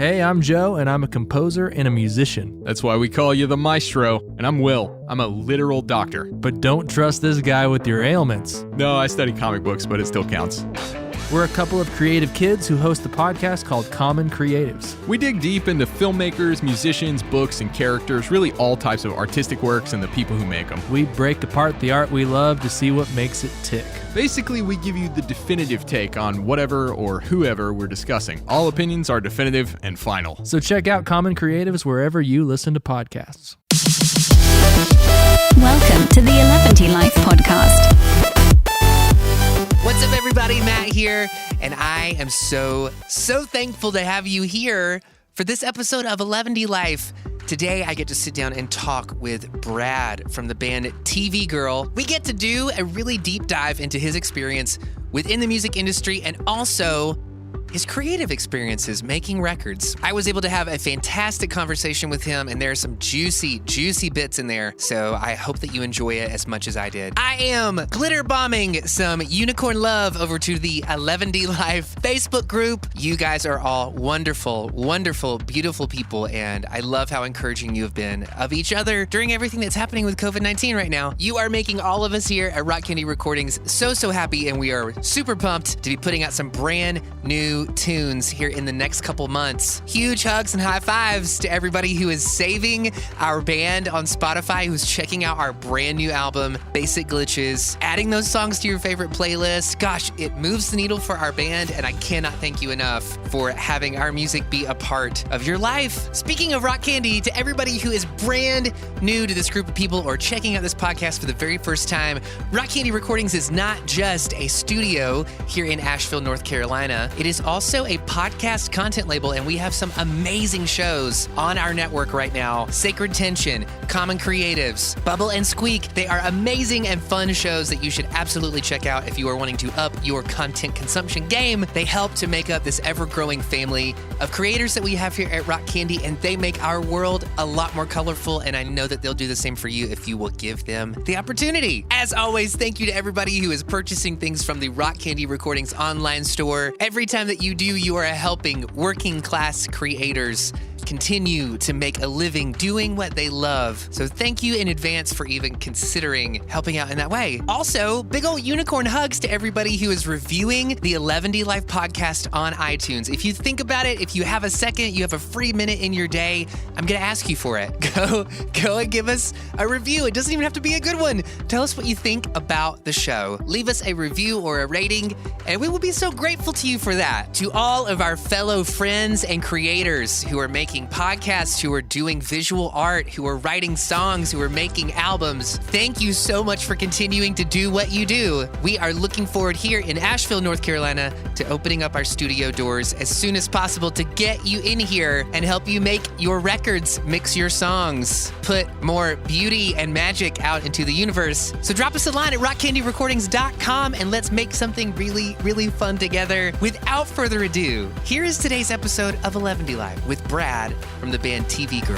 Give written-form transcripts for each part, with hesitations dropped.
Hey, I'm Joe, and I'm a composer and a musician. That's why we call you the maestro. And I'm Will. I'm a literal doctor. But don't trust this guy with your ailments. No, I study comic books, but it still counts. We're a couple of creative kids who host a podcast called Common Creatives. We dig deep into filmmakers, musicians, books, and characters, really all types of artistic works and the people who make them. We break apart the art we love to see what makes it tick. Basically, we give you the definitive take on whatever or whoever we're discussing. All opinions are definitive and final. So check out Common Creatives wherever you listen to podcasts. Welcome to the Eleventyseven podcast. What's up, everybody? Matt here, and I am so thankful to have you here for this episode of Eleventyseven. Today, I get to sit down and talk with Brad from the band TV Girl. We get to do a really deep dive into his experience within the music industry and also his creative experiences making records. I was able to have a fantastic conversation with him, and there are some juicy bits in there, so I hope that you enjoy it as much as I did. I am glitter bombing some unicorn love over to the Eleventyseven Facebook group. You guys are all wonderful, beautiful people, and I love how encouraging you have been of each other during everything that's happening with COVID-19 right now. You are making all of us here at Rock Candy Recordings so happy, and we are super pumped to be putting out some brand new tunes here in the next couple months. Huge hugs and high fives to everybody who is saving our band on Spotify, who's checking out our brand new album, Basic Glitches, adding those songs to your favorite playlist. Gosh, it moves the needle for our band, and I cannot thank you enough for having our music be a part of your life. Speaking of Rock Candy, to everybody who is brand new to this group of people or checking out this podcast for the very first time, Rock Candy Recordings is not just a studio here in Asheville, North Carolina. It is also a podcast content label, and we have some amazing shows on our network right now. Sacred Tension, Common Creatives, Bubble and Squeak. They are amazing and fun shows that you should absolutely check out if you are wanting to up your content consumption game. They help to make up this ever-growing family of creators that we have here at Rock Candy, and they make our world a lot more colorful, and I know that they'll do the same for you if you will give them the opportunity. As always, thank you to everybody who is purchasing things from the Rock Candy Recordings online store. Every time that you do, you are helping working class creators continue to make a living doing what they love. So thank you in advance for even considering helping out in that way. Also, big old unicorn hugs to everybody who is reviewing the Eleventyseven podcast on iTunes. If you think about it, if you have a second, you have a free minute in your day, I'm going to ask you for it. Go and give us a review. It doesn't even have to be a good one. Tell us what you think about the show. Leave us a review or a rating, and we will be so grateful to you for that. To all of our fellow friends and creators who are making podcasts, who are doing visual art, who are writing songs, who are making albums, thank you so much for continuing to do what you do. We are looking forward here in Asheville, North Carolina, to opening up our studio doors as soon as possible to get you in here and help you make your records, mix your songs, put more beauty and magic out into the universe. So drop us a line at rockcandyrecordings.com and let's make something really fun together. Without further ado, here is today's episode of Eleventyseven with Brad from the band TV Girl.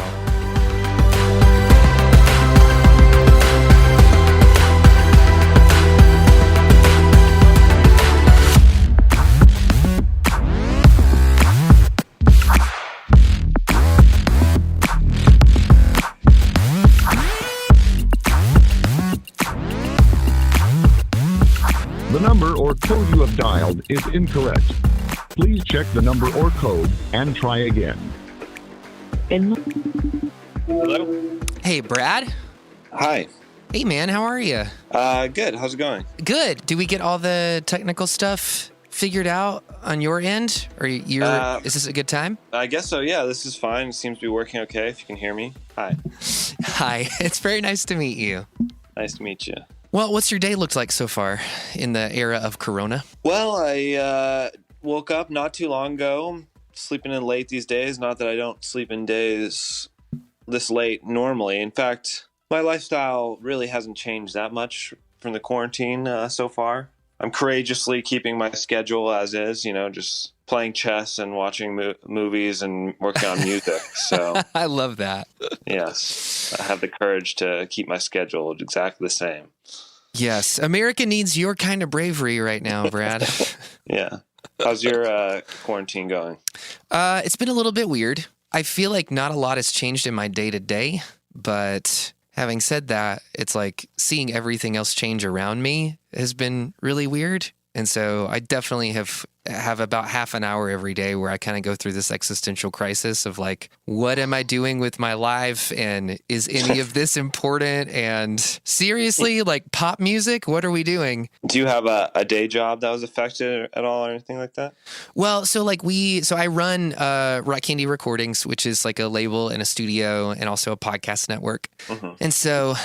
The number or code you have dialed is incorrect. Please check the number or code and try again. Hello? Hey, Brad. Hi. Hey, man, how are you? Good. How's it going? Good. Did we get all the technical stuff figured out on your end? Or is this a good time? I guess so, yeah. This is fine. It seems to be working okay, if you can hear me. Hi. Hi. It's very nice to meet you. Nice to meet you. Well, what's your day looked like so far in the era of Corona? Well, I woke up not too long ago. Sleeping in late these days. Not that I don't sleep in days this late normally. In fact, my lifestyle really hasn't changed that much from the quarantine so far. I'm courageously keeping my schedule as is, just playing chess and watching movies and working on music. So I love that. Yes, I have the courage to keep my schedule exactly the same. Yes, America needs your kind of bravery right now, Brad. Yeah. How's your quarantine going? It's been a little bit weird. I feel like not a lot has changed in my day to day, but having said that, it's like seeing everything else change around me has been really weird. And so I definitely have about half an hour every day where I kind of go through this existential crisis of like, what am I doing with my life? And is any of this important? And seriously, like pop music, what are we doing? Do you have a day job that was affected at all or anything like that? Well, so I run Rock Candy Recordings, which is like a label and a studio and also a podcast network. Mm-hmm. And so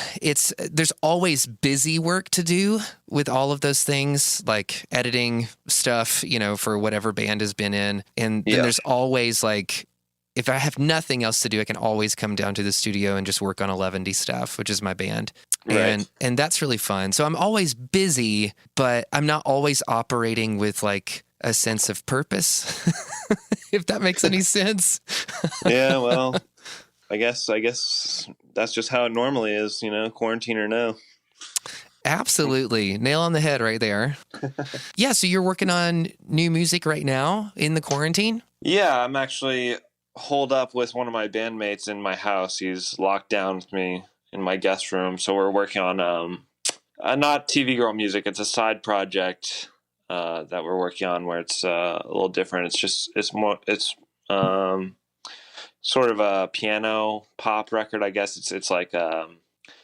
there's always busy work to do with all of those things, like editing stuff, for whatever band has been in. And then there's always like, if I have nothing else to do, I can always come down to the studio and just work on Eleventy stuff, which is my band. Right. And that's really fun. So I'm always busy, but I'm not always operating with like a sense of purpose, if that makes any sense. Yeah, well, I guess that's just how it normally is, quarantine or no. Absolutely. Nail on the head right there. Yeah, so you're working on new music right now in the quarantine? Yeah, I'm actually holed up with one of my bandmates in my house. He's locked down with me in my guest room. So we're working on not TV Girl music. It's a side project that we're working on where it's a little different. It's sort of a piano pop record, I guess. It's like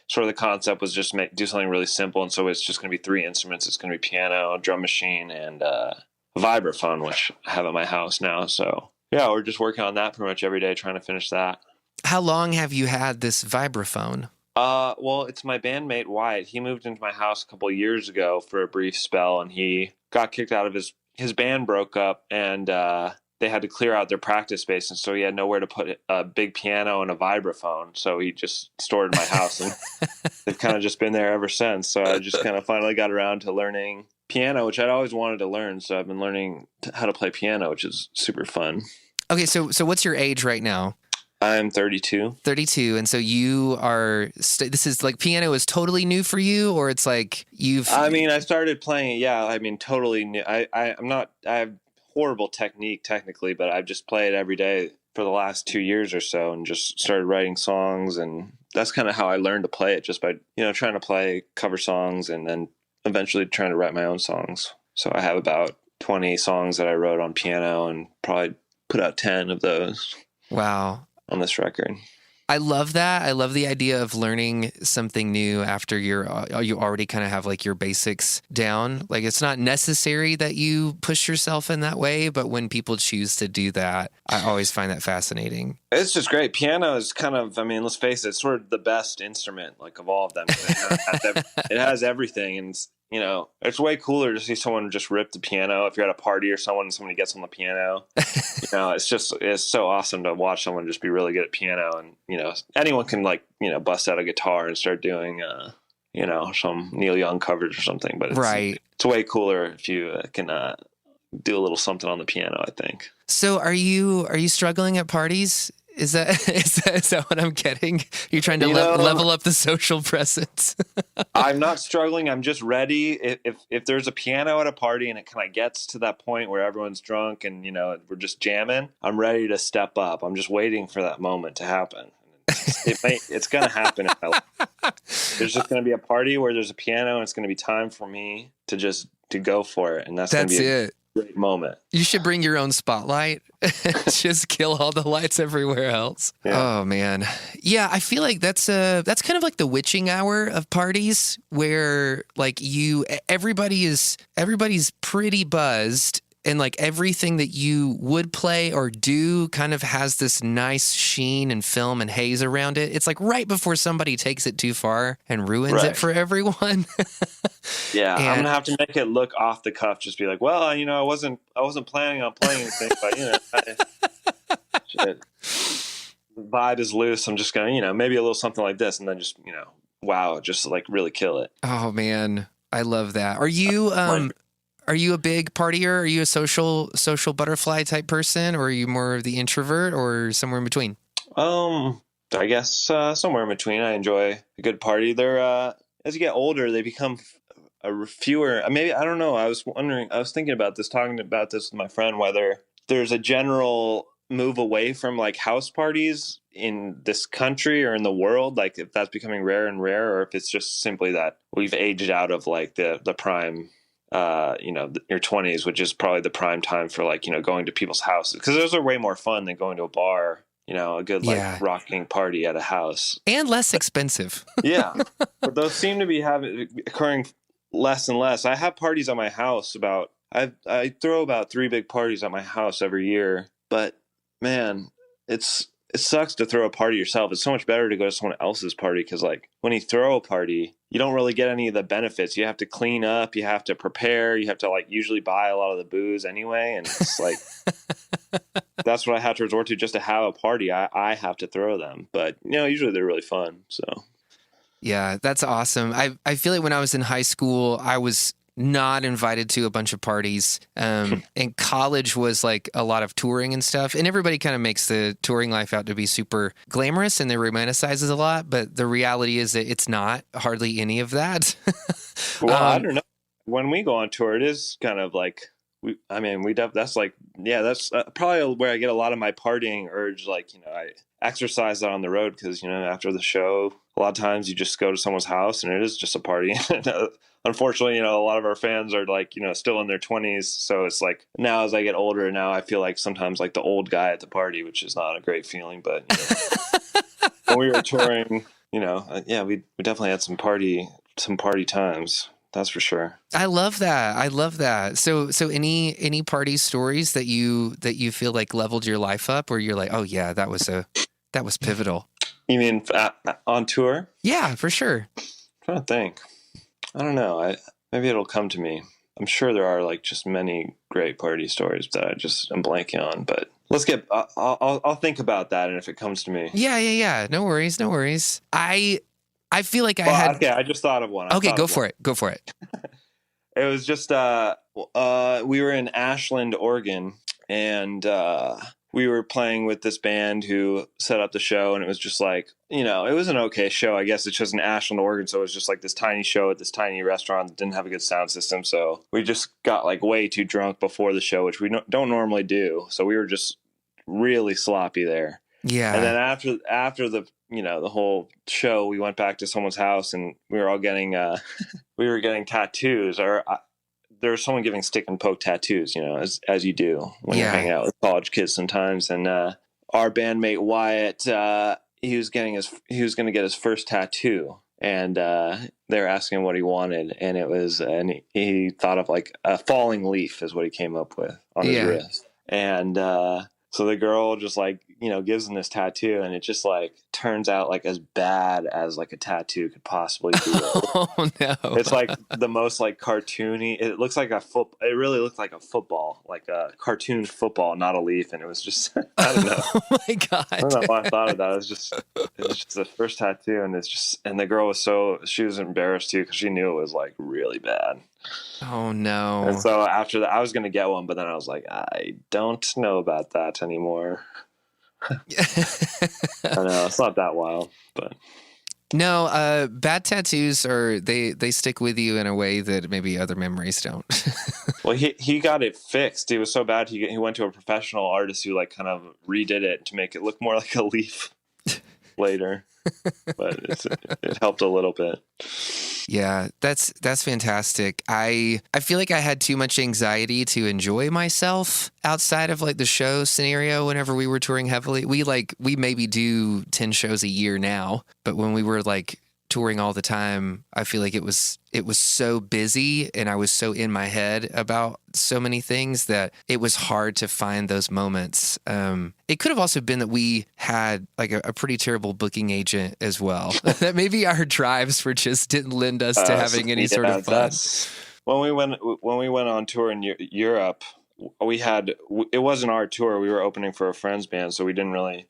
sort of the concept was just do something really simple, and so it's just going to be 3 instruments. It's going to be piano, a drum machine, and a vibraphone, which I have at my house now. So yeah, we're just working on that pretty much every day, trying to finish that. How long have you had this vibraphone? Well, it's my bandmate Wyatt. He moved into my house a couple of years ago for a brief spell, and he got kicked out of his band broke up, and they had to clear out their practice space, and so he had nowhere to put a big piano and a vibraphone. So he just stored it in my house, and they've kind of just been there ever since. So I just kind of finally got around to learning piano, which I'd always wanted to learn. So I've been learning how to play piano, which is super fun. Okay, so what's your age right now? I'm 32. 32, and so you are. This is like piano is totally new for you, or it's like you've. I mean, I started playing it. Yeah, I mean, totally new. I'm not. I have horrible technique technically, but I've just played every day for the last 2 years or so, and just started writing songs, and that's kind of how I learned to play it, just by trying to play cover songs, and then eventually trying to write my own songs. So I have about 20 songs that I wrote on piano, and probably put out 10 of those. Wow. On this record. I love that. I love the idea of learning something new after you already kind of have like your basics down. Like it's not necessary that you push yourself in that way, but when people choose to do that, I always find that fascinating. It's just great. Piano is kind of, I mean, let's face it, it's sort of the best instrument like of all of them. It has everything, and it's way cooler to see someone just rip the piano. If you're at a party or somebody gets on the piano, it's so awesome to watch someone just be really good at piano. And, anyone can bust out a guitar and start doing, some Neil Young covers or something, but it's way cooler if you can do a little something on the piano, I think. So are you struggling at parties? Is that what I'm getting? You're trying to level up the social presence. I'm not struggling. I'm just ready. If there's a piano at a party and it kind of gets to that point where everyone's drunk and we're just jamming, I'm ready to step up. I'm just waiting for that moment to happen. It's going to happen. There's just going to be a party where there's a piano, and it's going to be time for me to go for it, and that's going to be it. Great moment. You should bring your own spotlight. Just kill all the lights everywhere else. Yeah. Oh man. Yeah, I feel like that's kind of like the witching hour of parties where like everybody's pretty buzzed, and like everything that you would play or do kind of has this nice sheen and film and haze around it. It's like right before somebody takes it too far and ruins it for everyone. Yeah, I'm gonna have to make it look off the cuff. Just be like, well, I wasn't planning on playing anything, but the vibe is loose. I'm just gonna, maybe a little something like this, and then just, wow, just like really kill it. Oh man, I love that. Are you a big partier? Are you a social butterfly type person, or are you more of the introvert, or somewhere in between? I guess somewhere in between. I enjoy a good party. They're as you get older, they become fewer. Maybe I don't know. I was thinking about this, talking about this with my friend, whether there's a general move away from like house parties in this country or in the world, like if that's becoming rare and rare, or if it's just simply that we've aged out of like the prime, your 20s, which is probably the prime time for like, going to people's houses, because those are way more fun than going to a bar, a good like rocking party at a house, and less expensive. Yeah, but those seem to be occurring less and less. I have parties at my house I throw about 3 big parties at my house every year, but man, it sucks to throw a party yourself. It's so much better to go to someone else's party, because like when you throw a party, you don't really get any of the benefits. You have to clean up, you have to prepare, you have to like usually buy a lot of the booze anyway, and it's like that's what I have to resort to just to have a party. I have to throw them, but usually they're really fun. So yeah, that's awesome. I feel like when I was in high school, I was not invited to a bunch of parties. And college was like a lot of touring and stuff. And everybody kind of makes the touring life out to be super glamorous and they romanticizes a lot. But the reality is that it's not hardly any of that. Well, I don't know. When we go on tour, it is kind of like, that's like, that's probably where I get a lot of my partying urge. Like, I exercise that on the road because, after the show, a lot of times you just go to someone's house and it is just a party. Unfortunately, a lot of our fans are like, still in their 20s. So it's like now as I get older, now I feel like sometimes like the old guy at the party, which is not a great feeling. But when we were touring, we definitely had some party times. That's for sure. I love that. So any party stories that you feel like leveled your life up, or you're like, oh yeah, that was pivotal. You mean on tour? Yeah, for sure. I'm trying to think. I don't know. Maybe it'll come to me. I'm sure there are like just many great party stories that I'm blanking on. But let's I'll think about that, and if it comes to me. Yeah. No worries. I feel like Okay, I just thought of one. Okay, go for it. It was just we were in Ashland, Oregon, and we were playing with this band who set up the show, and it was just like, it was an okay show. I guess it's just in Ashland, Oregon, so it was just like this tiny show at this tiny restaurant that didn't have a good sound system. So we just got like way too drunk before the show, which we don't normally do. So we were just really sloppy there. Yeah. And then after the the whole show, we went back to someone's house, and we were all getting tattoos, or there was someone giving stick and poke tattoos, as you do when you're hanging out with college kids sometimes. And our bandmate Wyatt, he was going to get his first tattoo, and they were asking him what he wanted, and he thought of like a falling leaf is what he came up with on his wrist, and so the girl just like gives him this tattoo, and it just like turns out like as bad as like a tattoo could possibly be. Oh no! It's like the most like cartoony. It looks like it really looked like a football, like a cartoon football, not a leaf. And it was just I don't know. Oh my god! I don't know why I thought of that. It was just the first tattoo, and the girl she was embarrassed too because she knew it was like really bad. Oh no! And so after that, I was gonna get one, but then I was like, I don't know about that anymore. I know it's not that wild, but no, bad tattoos they stick with you in a way that maybe other memories don't. Well, he got it fixed. It was so bad he went to a professional artist who like kind of redid it to make it look more like a leaf later, but it helped a little bit. Yeah, that's fantastic. I feel like I had too much anxiety to enjoy myself outside of like the show scenario whenever we were touring heavily. We maybe do 10 shows a year now, but when we were like touring all the time, I feel like it was so busy and I was so in my head about so many things that it was hard to find those moments. It could have also been that we had like a pretty terrible booking agent as well. That maybe our drives didn't lend us to having any sort of fun. When we went on tour in Europe, it wasn't our tour. We were opening for a friend's band, so we didn't really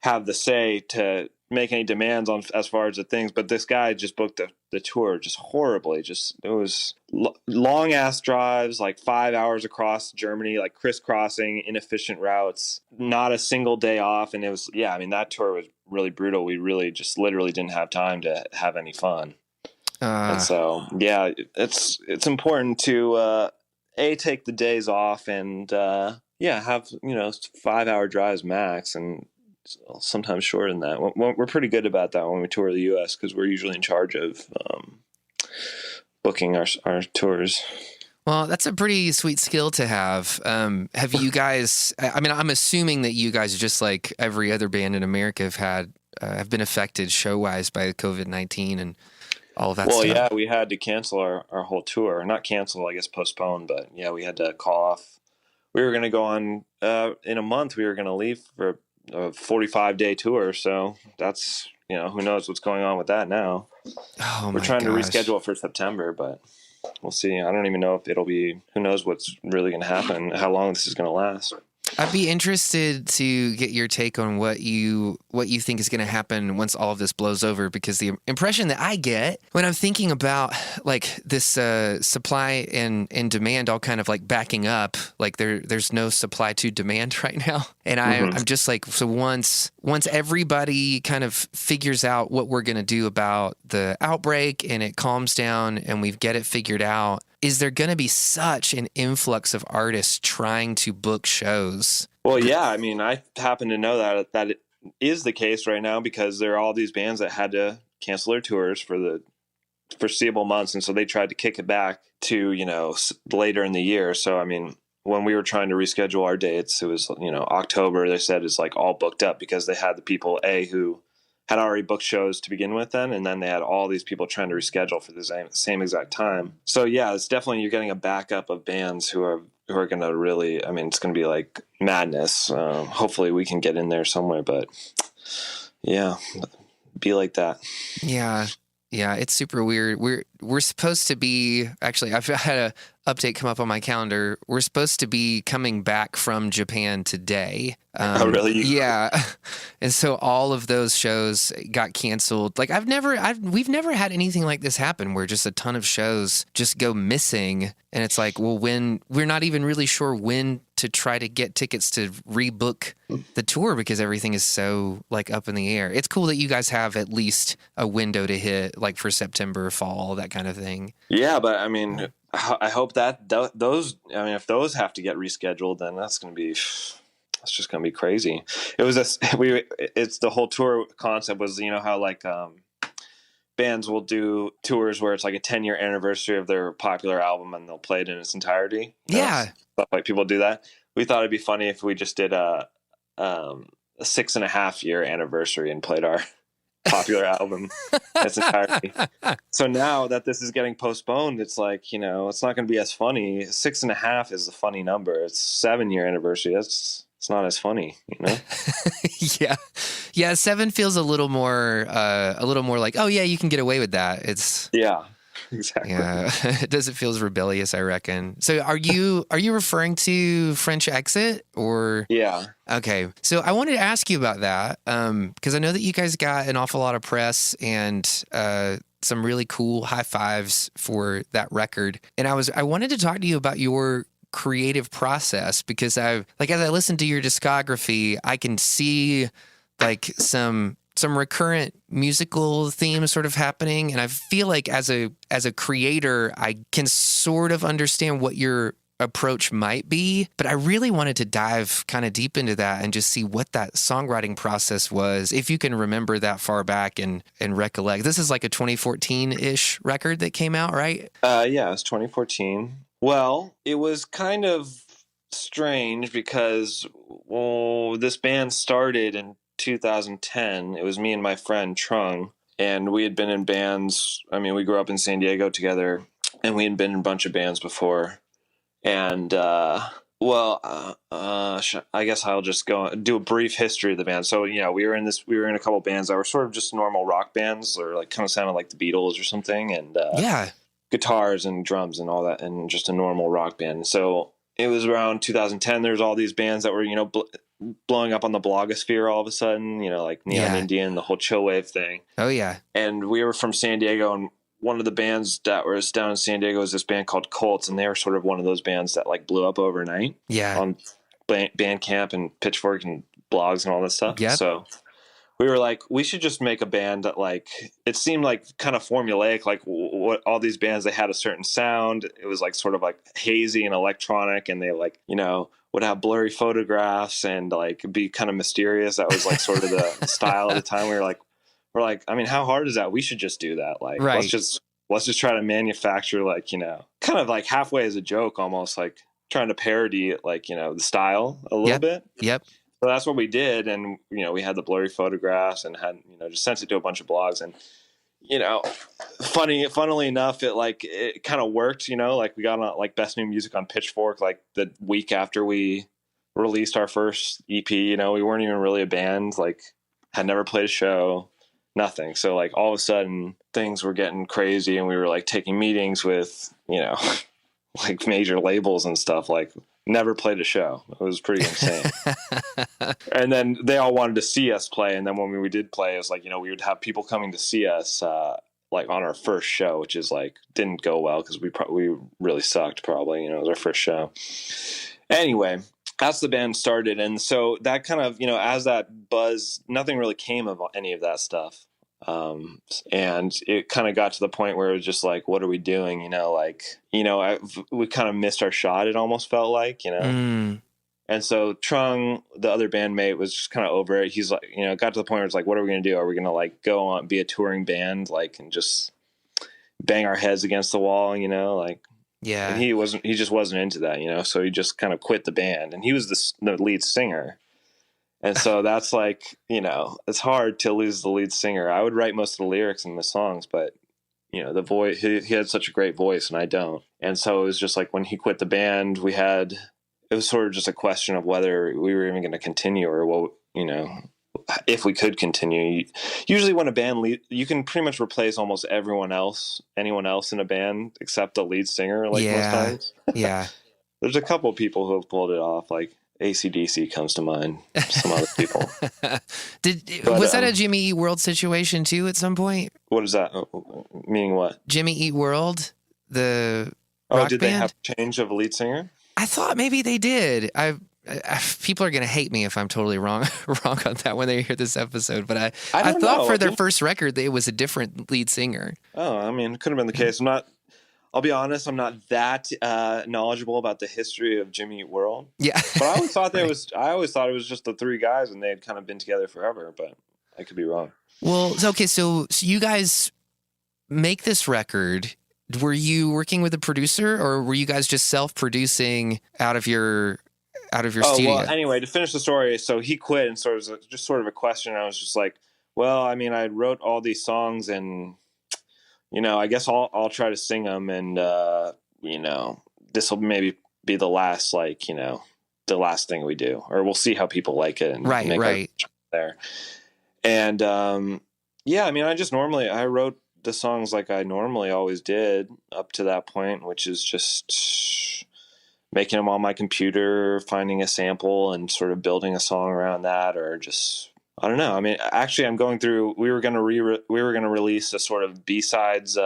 have the say to make any demands on as far as the things, but this guy just booked the tour just horribly. It was long ass drives, like 5 hours across Germany, like crisscrossing inefficient routes, not a single day off. And it was, that tour was really brutal. We really just literally didn't have time to have any fun. And so, yeah, it's important to take the days off and have 5-hour drives max, and sometimes shorter than that. We're pretty good about that when we tour the U.S. because we're usually in charge of booking our tours. Well, that's a pretty sweet skill to have. Have you guys? I mean, I'm assuming that you guys, just like every other band in America, have been affected show-wise by COVID-19 and all of that stuff. Well, yeah, we had to cancel our whole tour. Not cancel, I guess postpone, but yeah, we had to call off. We were going to go on in a month. We were going to leave for a 45-day tour. So that's, who knows what's going on with that now. Oh, we're trying to reschedule it for September, but we'll see. I don't even know if it'll be, who knows what's really going to happen, how long this is going to last. I'd be interested to get your take on what you think is going to happen once all of this blows over, because the impression that I get when I'm thinking about like this supply and demand all kind of like backing up, like there's no supply to demand right now. And I'm just like, so once everybody kind of figures out what we're going to do about the outbreak and it calms down and we get it figured out, is there going to be such an influx of artists trying to book shows? Well, yeah. I mean, I happen to know that it is the case right now because there are all these bands that had to cancel their tours for the foreseeable months. And so they tried to kick it back to, later in the year. So, I mean, when we were trying to reschedule our dates, it was, October, they said it's like all booked up because they had the people, who had already booked shows to begin with then, and then they had all these people trying to reschedule for the same exact time. So yeah, it's definitely, you're getting a backup of bands who are going to really, I mean, it's going to be like madness. Hopefully we can get in there somewhere, but yeah, be like that. Yeah. Yeah, it's super weird. We're supposed to be, actually, I've had a update come up on my calendar. We're supposed to be coming back from Japan today. Oh, really? Yeah. And so all of those shows got canceled. Like we've never had anything like this happen where just a ton of shows just go missing. And it's like, well, when we're not even really sure when to try to get tickets to rebook the tour because everything is so like up in the air. It's cool that you guys have at least a window to hit, like for September, fall, that kind of thing. Yeah, but I mean, I hope that those, I mean, if those have to get rescheduled, then that's just going to be crazy. It's the whole tour concept was, how like bands will do tours where it's like a 10-year anniversary of their popular album and they'll play it in its entirety. Yeah. Stuff like people do that. We thought it'd be funny if we just did a 6.5-year anniversary and played our popular album in its entirety. So now that this is getting postponed, it's like, it's not going to be as funny. 6.5 is a funny number. It's 7-year anniversary. It's not as funny, Yeah. 7 feels a little more like, oh yeah, you can get away with that. Yeah, exactly. Yeah. It doesn't feel as rebellious, I reckon. So are you referring to French Exit or? Yeah. Okay. So I wanted to ask you about that. Cause I know that you guys got an awful lot of press and, some really cool high fives for that record. And I wanted to talk to you about your creative process because as I listen to your discography, I can see like some recurrent musical themes sort of happening, and I feel like as a creator, I can sort of understand what your approach might be, but I really wanted to dive kind of deep into that and just see what that songwriting process was, if you can remember that far back and recollect. This is like a 2014-ish record that came out, right? Yeah, it's 2014. Well, it was kind of strange because this band started in 2010. It was me and my friend Trung, and we had been in bands. I mean, we grew up in San Diego together, and we had been in a bunch of bands before. And I guess I'll just go do a brief history of the band. So, we were in a couple of bands that were sort of just normal rock bands, or like kind of sounded like the Beatles or something, and guitars and drums and all that, and just a normal rock band. So it was around 2010. There's all these bands that were, blowing up on the blogosphere all of a sudden, like Neon Indian, the whole chill wave thing. Oh yeah. And we were from San Diego, and one of the bands that was down in San Diego was this band called Colts, and they were sort of one of those bands that like blew up overnight. Yeah. On Bandcamp and Pitchfork and blogs and all that stuff. Yep. So we were like, we should just make a band that, like, it seemed like kind of formulaic, like what all these bands, they had a certain sound. It was like sort of like hazy and electronic, and they like, would have blurry photographs and like be kind of mysterious. That was like sort of the style at the time. We're like, I mean, how hard is that? We should just do that. Like, Right. let's just try to manufacture, like, kind of like halfway as a joke, almost like trying to parody like, the style a little bit. Yep. So that's what we did. And, we had the blurry photographs and had, just sent it to a bunch of blogs. And, funnily enough, it kind of worked, like we got on like Best New Music on Pitchfork, like the week after we released our first EP. We weren't even really a band, like had never played a show, nothing. So like all of a sudden things were getting crazy, and we were like taking meetings with, like major labels and stuff, like never played a show. It was pretty insane. And then they all wanted to see us play. And then when we did play, it was like, we would have people coming to see us, like on our first show, which is like, didn't go well because we really sucked probably, it was our first show. Anyway, that's the band started. And so that kind of, as that buzz, nothing really came of any of that stuff. And it kind of got to the point where it was just like, what are we doing? We kind of missed our shot. It almost felt like, And so Trung, the other bandmate, was just kind of over it. He's like, got to the point where it's like, what are we going to do? Are we going to like go on, be a touring band, like, and just bang our heads against the wall, like, Yeah. And he just wasn't into that, so he just kind of quit the band, and he was the lead singer. And so that's like, it's hard to lose the lead singer. I would write most of the lyrics in the songs, but the voice, he had such a great voice and I don't. And so it was just like when he quit the band, it was sort of just a question of whether we were even going to continue or what, if we could continue. Usually when a band you can pretty much replace almost anyone else in a band except the lead singer, like most times. Yeah. There's a couple of people who have pulled it off, like AC/DC comes to mind, some other people. Was that a Jimmy Eat World situation too at some point? What is that? Meaning what? Jimmy Eat World, the rock did band? They have a change of a lead singer? I thought maybe they did. People are going to hate me if I'm totally wrong on that when they hear this episode, but I thought for their first record it was a different lead singer. Oh, I mean, it could have been the case. I'll be honest, I'm not that knowledgeable about the history of Jimmy Eat World. Yeah. But I always thought I always thought it was just the three guys and they had kind of been together forever, but I could be wrong. Well, okay, so you guys make this record. Were you working with a producer, or were you guys just self-producing out of your studio? Well, anyway, to finish the story, so he quit, and so it was just sort of a question. I was just like, well, I mean, I wrote all these songs, and I guess I'll try to sing them, and this will maybe be the last, the last thing we do, or we'll see how people like it, and right there. And I mean, I wrote the songs like I normally always did up to that point, which is just making them on my computer, finding a sample and sort of building a song around that, or just, I don't know. I mean, actually I'm going through, we were going to release a sort of B-sides,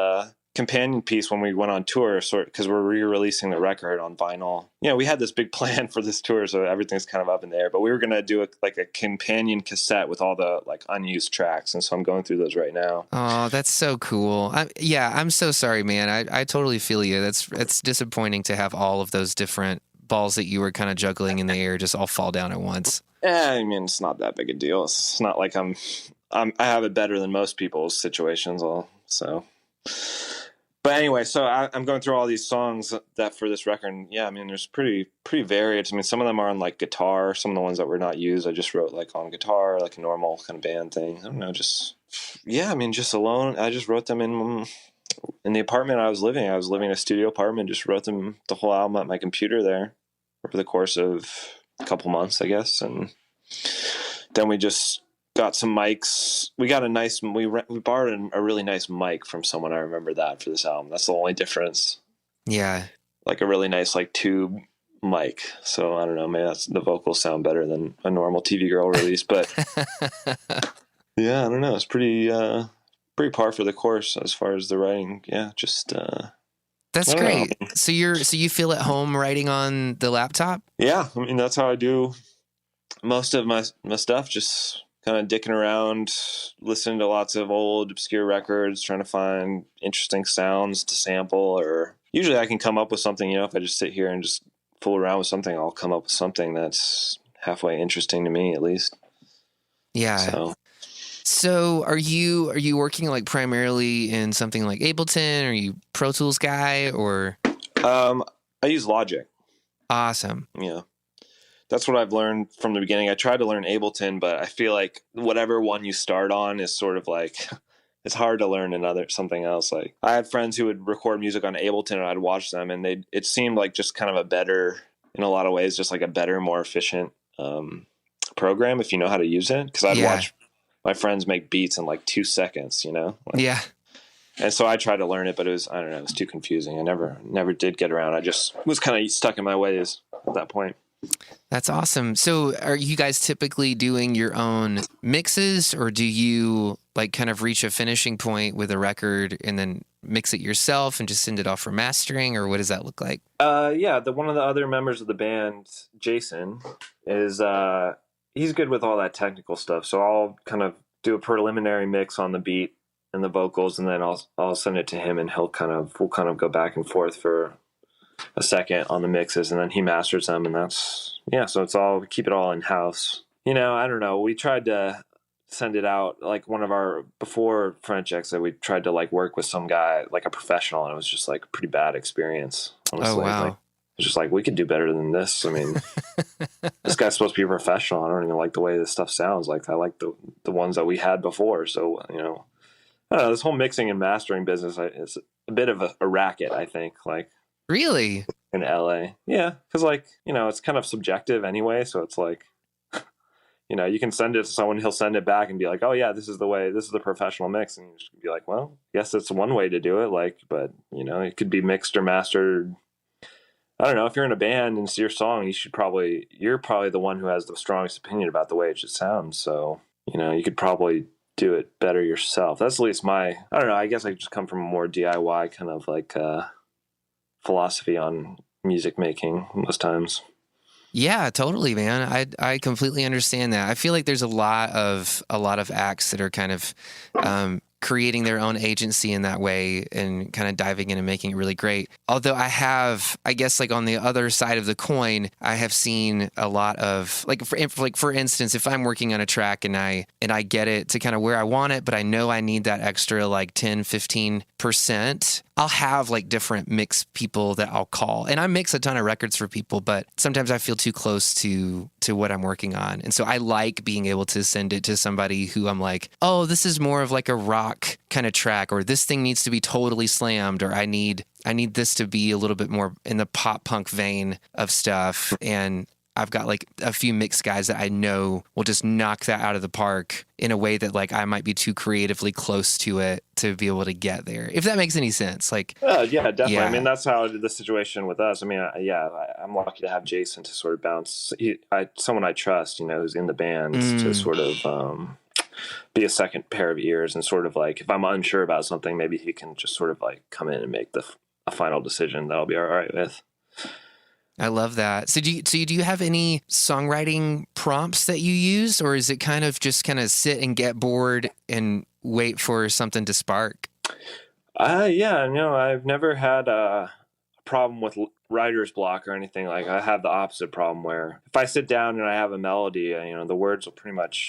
companion piece when we went on tour, because we're re-releasing the record on vinyl. We had this big plan for this tour, so everything's kind of up in the air, but we were going to do a companion cassette with all the unused tracks, and so I'm going through those right now. Oh, that's so cool. I'm so sorry, man. I totally feel you. It's disappointing to have all of those different balls that you were kind of juggling in the air just all fall down at once. I mean, it's not that big a deal. It's not like I have it better than most people's situations, so. But anyway, so I'm going through all these songs that for this record. And yeah, I mean, there's pretty varied. I mean, some of them are on guitar. Some of the ones that were not used, I just wrote on guitar, like a normal kind of band thing. I don't know, just alone. I just wrote them in the apartment I was living. I was living in a studio apartment. Just wrote them, the whole album, at my computer there over the course of a couple months, I guess. And then we just got some mics. We got we borrowed a really nice mic from someone. I remember that for this album. That's the only difference. Yeah. Like a really nice tube mic. So I don't know, maybe the vocals sound better than a normal TV Girl release, but yeah, I don't know. It's pretty par for the course as far as the writing. Yeah, just that's great. So you feel at home writing on the laptop? Yeah, I mean, that's how I do most of my stuff, just kind of dicking around, listening to lots of old obscure records, trying to find interesting sounds to sample. Or usually I can come up with something, if I just sit here and just fool around with something, I'll come up with something that's halfway interesting to me, at least. Yeah. So are you working like primarily in something like Ableton? Are you Pro Tools guy or? I use Logic. Awesome. Yeah. That's what I've learned from the beginning. I tried to learn Ableton, but I feel like whatever one you start on is sort of like, it's hard to learn something else. Like I had friends who would record music on Ableton and I'd watch them and it seemed like just kind of a better, in a lot of ways, just like a better, more efficient program if you know how to use it. Cause I'd watch my friends make beats in like 2 seconds, Yeah. And so I tried to learn it, but it was too confusing. I never did get around. I just was kind of stuck in my ways at that point. That's awesome. So are you guys typically doing your own mixes, or do you like kind of reach a finishing point with a record and then mix it yourself and just send it off for mastering, or what does that look like? Yeah, one of the other members of the band, Jason, is he's good with all that technical stuff. So I'll kind of do a preliminary mix on the beat and the vocals, and then I'll send it to him, and we'll kind of go back and forth for a second on the mixes, and then he masters them, and so it's all, we keep it all in house. I don't know. We tried to send it out, like one of our, before French Exit, we tried to like work with some guy, like a professional, and it was just like a pretty bad experience, honestly. Oh, wow. Like, it's just like, we could do better than this. I mean, this guy's supposed to be a professional. I don't even like the way this stuff sounds. Like I like the ones that we had before. So, I don't know, this whole mixing and mastering business is a bit of a racket, I think. Like, really? In LA. Yeah. Cause like, it's kind of subjective anyway. So it's like, you can send it to someone, he'll send it back and be like, oh yeah, this is the professional mix. And you just be like, well, yes, it's one way to do it. Like, but it could be mixed or mastered. I don't know. If you're in a band and it's your song, you're probably the one who has the strongest opinion about the way it should sound. So, you could probably do it better yourself. That's at least I don't know. I guess I just come from a more DIY kind of like, philosophy on music making most times. Yeah, totally, man. I completely understand that. I feel like there's a lot of acts that are kind of creating their own agency in that way and kind of diving in and making it really great. Although I guess like on the other side of the coin, I have seen a lot of for instance, if I'm working on a track and I get it to kind of where I want it, but I know I need that extra like 10-15%, I'll have like different mix people that I'll call. And I mix a ton of records for people, but sometimes I feel too close to what I'm working on. And so I like being able to send it to somebody who I'm like, oh, this is more of like a rock kind of track, or this thing needs to be totally slammed, or I need this to be a little bit more in the pop punk vein of stuff. And I've got like a few mix guys that I know will just knock that out of the park in a way that like I might be too creatively close to it to be able to get there. If that makes any sense. Like, yeah, definitely. Yeah. I mean, that's how the situation with us. I mean, I'm lucky to have Jason to sort of bounce. Someone I trust, who's in the band to sort of be a second pair of ears, and sort of like if I'm unsure about something, maybe he can just sort of like come in and make a final decision that I'll be all right with. I love that. So do you have any songwriting prompts that you use, or is it kind of just kind of sit and get bored and wait for something to spark? I've never had a problem with writer's block or anything. Like I have the opposite problem where if I sit down and I have a melody, the words will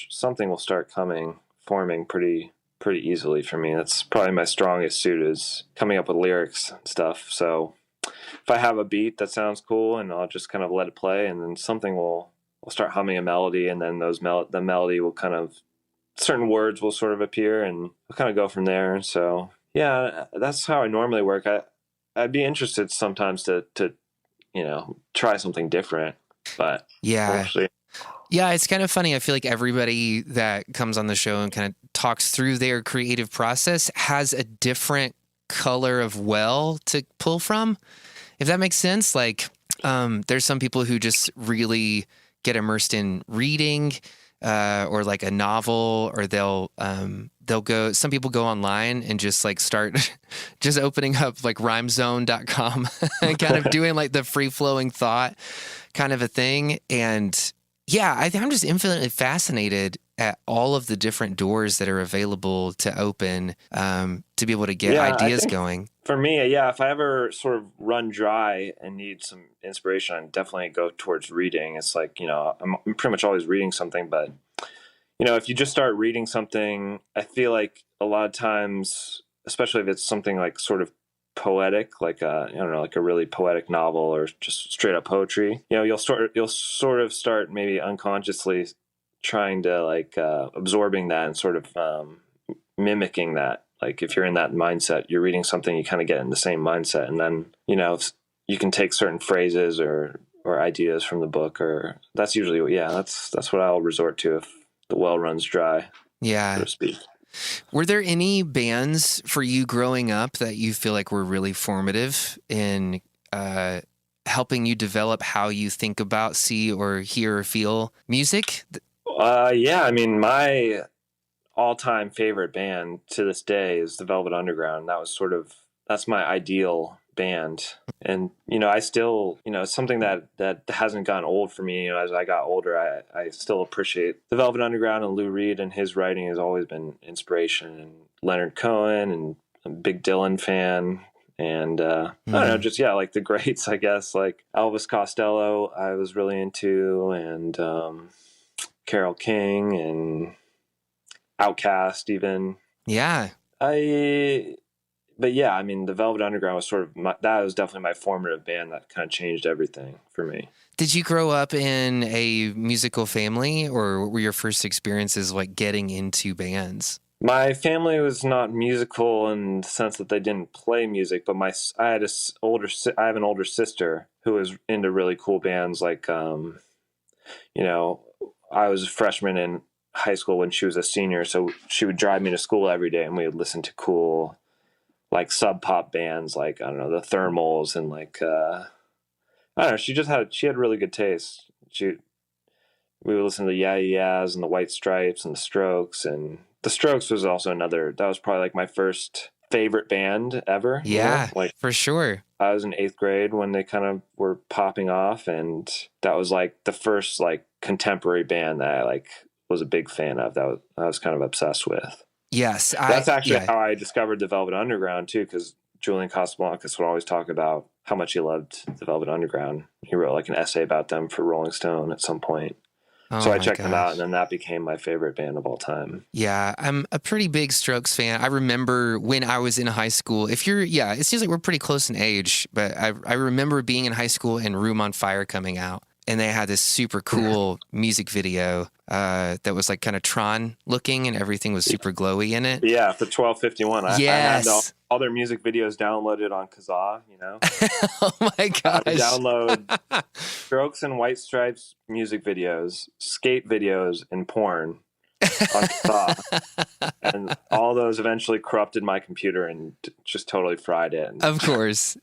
something will start forming pretty easily for me. That's probably my strongest suit, is coming up with lyrics and stuff. So if I have a beat that sounds cool, and I'll just kind of let it play, and then something will start humming a melody, and then the melody will kind of, certain words will sort of appear, and we'll kind of go from there. So yeah, that's how I normally work. I'd be interested sometimes to try something different, but yeah. We'll see. Yeah, it's kind of funny. I feel like everybody that comes on the show and kind of talks through their creative process has a different color of well to pull from, if that makes sense. Like there's some people who just really get immersed in reading or like a novel, or they'll go, some people go online and just like start just opening up like rhymezone.com and kind of doing like the free flowing thought kind of a thing. And yeah, I'm just infinitely fascinated at all of the different doors that are available to open to be able to get Yeah, I ideas think going. for me, yeah, if I ever sort of run dry and need some inspiration, I definitely go towards reading. It's like, I'm pretty much always reading something, but if you just start reading something, I feel like a lot of times, especially if it's something like sort of poetic, like I don't know, like a really poetic novel or just straight up poetry, you'll sort of start maybe unconsciously trying to like absorbing that and sort of mimicking that. Like if you're in that mindset, you're reading something, you kind of get in the same mindset, and then you can take certain phrases or ideas from the book, or that's usually that's what I'll resort to if the well runs dry, so to speak. Were there any bands for you growing up that you feel like were really formative in helping you develop how you think about, see, or hear or feel music? Yeah, I mean, my all-time favorite band to this day is the Velvet Underground. That's my ideal band. And, I still, it's something that hasn't gotten old for me. As I got older, I still appreciate the Velvet Underground, and Lou Reed and his writing has always been inspiration, and Leonard Cohen, and I'm a big Dylan fan. And, I don't know, just, like the greats, I guess, like Elvis Costello, I was really into, and, Carole King and Outkast even. Yeah. But yeah, I mean, the Velvet Underground was that was definitely my formative band that kind of changed everything for me. Did you grow up in a musical family, or were your first experiences like getting into bands? My family was not musical in the sense that they didn't play music, but I have an older sister who was into really cool bands. Like, I was a freshman in high school when she was a senior, so she would drive me to school every day, and we would listen to cool, like sub pop bands, like I don't know, the Thermals, and like I don't know. She had really good taste. We would listen to the Yeah Yeahs and the White Stripes and the Strokes, and the Strokes was also that was probably like my first favorite band ever. Yeah, like for sure. I was in 8th grade when they kind of were popping off, and that was like the first like contemporary band that I like was a big fan of. I was kind of obsessed with. Yes. That's actually how I discovered the Velvet Underground too, because Julian Casablancas would always talk about how much he loved the Velvet Underground. He wrote like an essay about them for Rolling Stone at some point. So I checked them out, and then that became my favorite band of all time. Yeah, I'm a pretty big Strokes fan. I remember when I was in high school, it seems like we're pretty close in age, but I remember being in high school and Room on Fire coming out, and they had this super cool music video that was like kind of Tron looking, and everything was super glowy in it. Yeah, for 1251. Yes. I had all their music videos downloaded on Kazaa, Oh my gosh. I download Strokes and White Stripes music videos, skate videos, and porn on Kazaa. And all those eventually corrupted my computer and just totally fried it. Of course.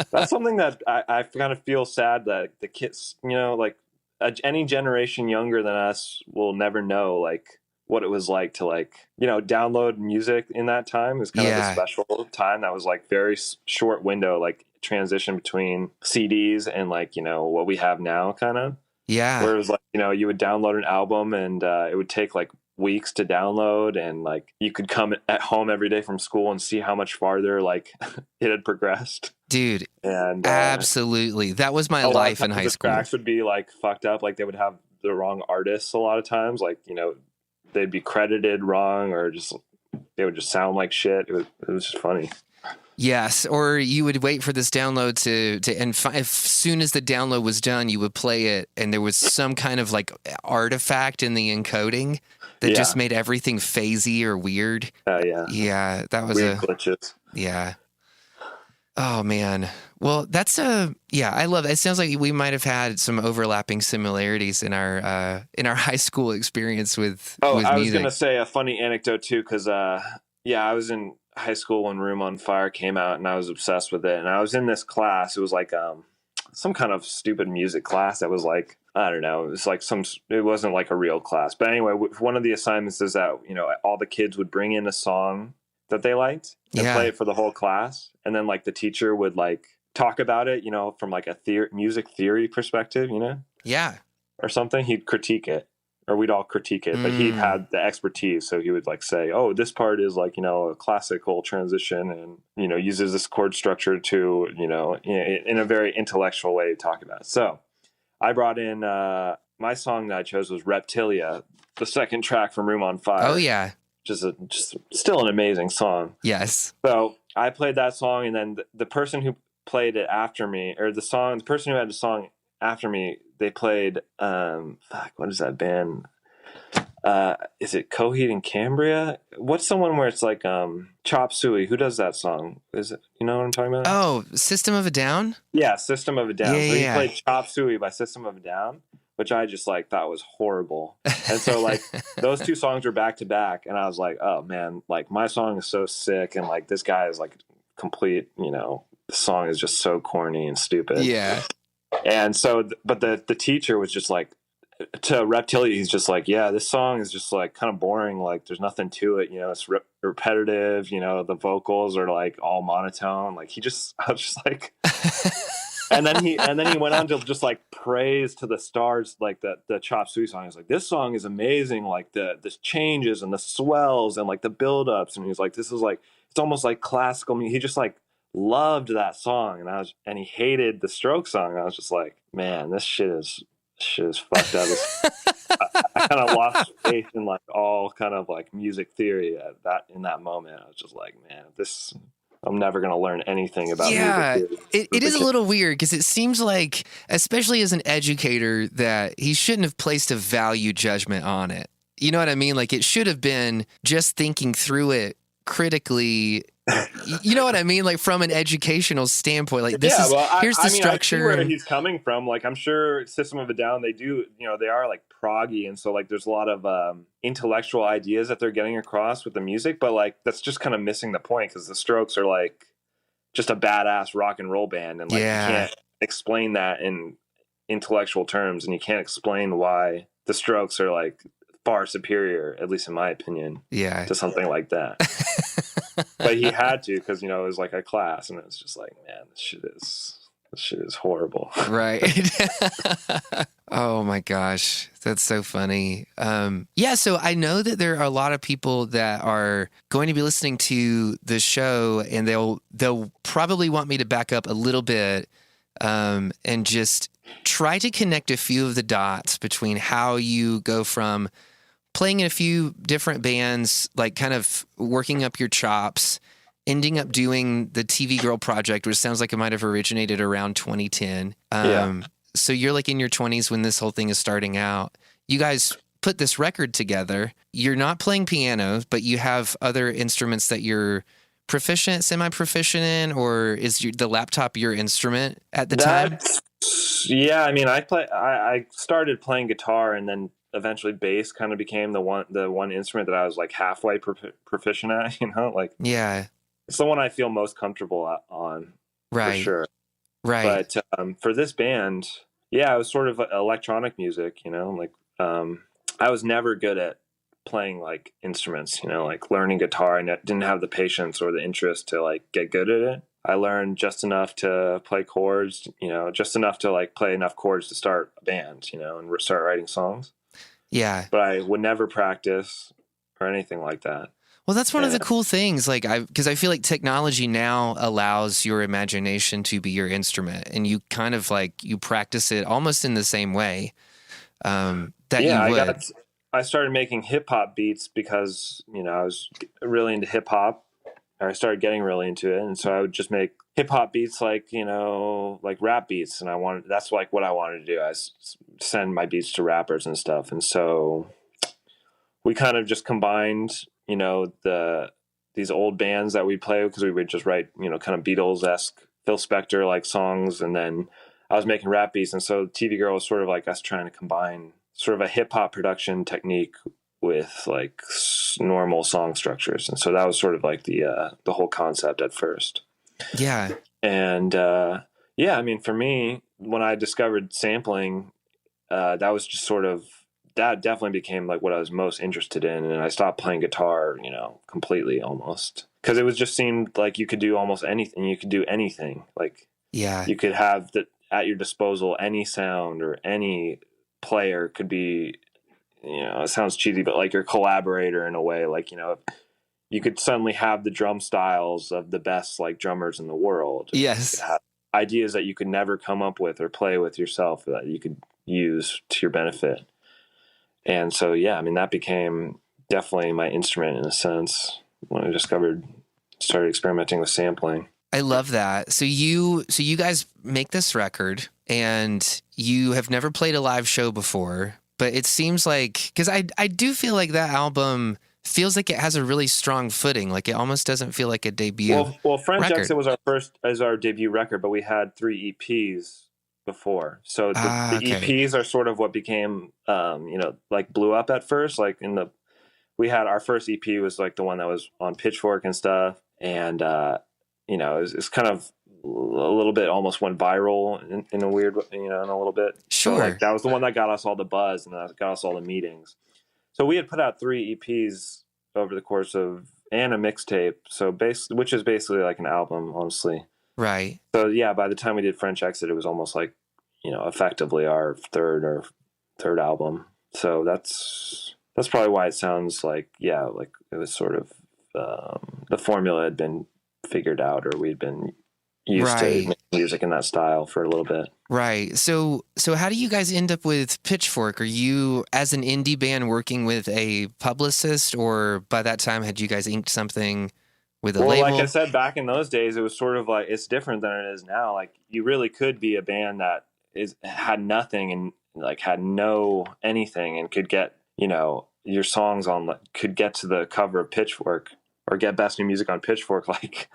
That's something that I kind of feel sad that the kids, like any generation younger than us will never know like what it was like to like, download music in that time. It was kind of a special time that was like very short window, like transition between CDs and like, what we have now kind of. Yeah. Whereas like, you would download an album and it would take like weeks to download, and like you could come at home every day from school and see how much farther like it had progressed. Dude, and absolutely. That was my life in high school. The tracks would be like fucked up. Like they would have the wrong artists a lot of times. Like, they'd be credited wrong, or just they would just sound like shit. It was just funny. Yes, or you would wait for this download as soon as the download was done, you would play it, and there was some kind of like artifact in the encoding that just made everything phasey or weird. Yeah, that was weird glitches. Yeah. Oh man. Well, that's I love it. It sounds like we might have had some overlapping similarities in our high school experience with I music. was gonna say a funny anecdote too, because I was in high school when Room on Fire came out, and I was obsessed with it. And I was in this class. It was like some kind of stupid music class that was like, I don't know. It was like it wasn't like a real class. But anyway, one of the assignments is that, all the kids would bring in a song that they liked and play it for the whole class. And then like the teacher would like talk about it, from like a music theory perspective, Yeah. or something. He'd critique it. or we'd all critique it, but he had the expertise. So he would like say, oh, this part is like, a classical transition and, uses this chord structure to, in a very intellectual way to talk about it. So I brought in, my song that I chose was Reptilia, the second track from Room on Fire. Oh, yeah. Which is just still an amazing song. Yes. So I played that song, and then the person who played it after me, or the person who had the song after me, they played, what is that band? Is it Coheed and Cambria? What's the one where it's like Chop Suey? Who does that song? Is it, you know what I'm talking about? Oh, System of a Down? Yeah, System of a Down. Yeah, so he yeah. played Chop Suey by System of a Down, which I just like thought was horrible. And so like those two songs were back to back, and I was like, oh man, like my song is so sick, and like this guy is like complete, the song is just so corny and stupid. Yeah. And so, but the teacher was just like, to Reptilia, he's just like, yeah, this song is just like kind of boring. Like there's nothing to it. It's repetitive. The vocals are like all monotone. Like I was just like, and then he went on to just like praise to the stars, like the Chop Suey song. He's like, this song is amazing. Like the changes and the swells and like the buildups. And he's like, this is like, it's almost like classical music. He just like loved that song. And he hated the Strokes song. And I was just like, man, this shit is fucked up. I kind of lost faith in like all kind of like music theory in that moment. I was just like, man, I'm never going to learn anything about music theory. It is a little weird because it seems like, especially as an educator, that he shouldn't have placed a value judgment on it. You know what I mean? Like it should have been just thinking through it critically. You know what I mean? Like from an educational standpoint, like here's the structure. I see where he's coming from. Like I'm sure System of a Down, they do, they are like proggy. And so like there's a lot of intellectual ideas that they're getting across with the music, but like that's just kind of missing the point because the Strokes are like just a badass rock and roll band. And like you can't explain that in intellectual terms, and you can't explain why the Strokes are like far superior, at least in my opinion, to something like that. But he had to because it was like a class, and it was just like, man, this shit is horrible. Right. Oh my gosh, that's so funny. So I know that there are a lot of people that are going to be listening to the show, and they'll probably want me to back up a little bit and just try to connect a few of the dots between how you go from playing in a few different bands, like kind of working up your chops, ending up doing the TV Girl project, which sounds like it might have originated around 2010. So you're like in your 20s when this whole thing is starting out. You guys put this record together. You're not playing piano, but you have other instruments that you're proficient, semi-proficient in, or is the laptop your instrument at the time? Yeah, I mean, I started playing guitar, and then eventually bass kind of became the one instrument that I was like halfway proficient at, like it's the one I feel most comfortable on, for sure. Right. But for this band, it was sort of electronic music, like I was never good at playing like instruments, like learning guitar. I didn't have the patience or the interest to like get good at it. I learned just enough to play chords, just enough to like play enough chords to start a band, and start writing songs. Yeah. But I would never practice or anything like that. Well, that's one of the cool things, like because I feel like technology now allows your imagination to be your instrument, and you kind of like you practice it almost in the same way that you would. I started making hip hop beats because I was really into hip hop. I started getting really into it, and so I would just make hip hop beats, like like rap beats, and that's like what I wanted to do. I send my beats to rappers and stuff, and so we kind of just combined, these old bands that we play, because we would just write, kind of Beatles-esque, Phil Spector like songs, and then I was making rap beats, and so TV Girl was sort of like us trying to combine sort of a hip hop production technique with like normal song structures, and so that was sort of like the whole concept at first. Yeah. And I mean, for me, when I discovered sampling, that was just sort of, that definitely became like what I was most interested in, and I stopped playing guitar, completely almost, because it was just seemed like you could do almost anything. You could do anything, like you could have at your disposal any sound, or any player could be it sounds cheesy, but like your collaborator in a way, like, you could suddenly have the drum styles of the best like drummers in the world. Yes. You could have ideas that you could never come up with or play with yourself that you could use to your benefit. And so, yeah, I mean, that became definitely my instrument in a sense when I started experimenting with sampling. I love that. So you guys make this record and you have never played a live show before, but it seems like, because I do feel like that album feels like it has a really strong footing. Like it almost doesn't feel like a debut. Well, French record. Exit was our debut record, but we had 3 EPs before. So the EPs are sort of what became, like blew up at first. Like we had our first EP was like the one that was on Pitchfork and stuff. And, it's kind of a little bit almost went viral in a weird, in a little bit. Sure. So like that was the one that got us all the buzz and that got us all the meetings. So we had put out 3 EPs over the course of, and a mixtape. So which is basically like an album, honestly. Right. So yeah, by the time we did French Exit, it was almost like, effectively our third album. So that's probably why it sounds like, like it was sort of, the formula had been figured out, or we'd been used to making music in that style for a little bit. Right. So how do you guys end up with Pitchfork? Are you, as an indie band, working with a publicist, or by that time had you guys inked something with a label? Well, like I said, back in those days, it was sort of like, it's different than it is now. Like you really could be a band that had nothing and like had no anything and could get, your songs could get to the cover of Pitchfork or get Best New Music on Pitchfork. Like,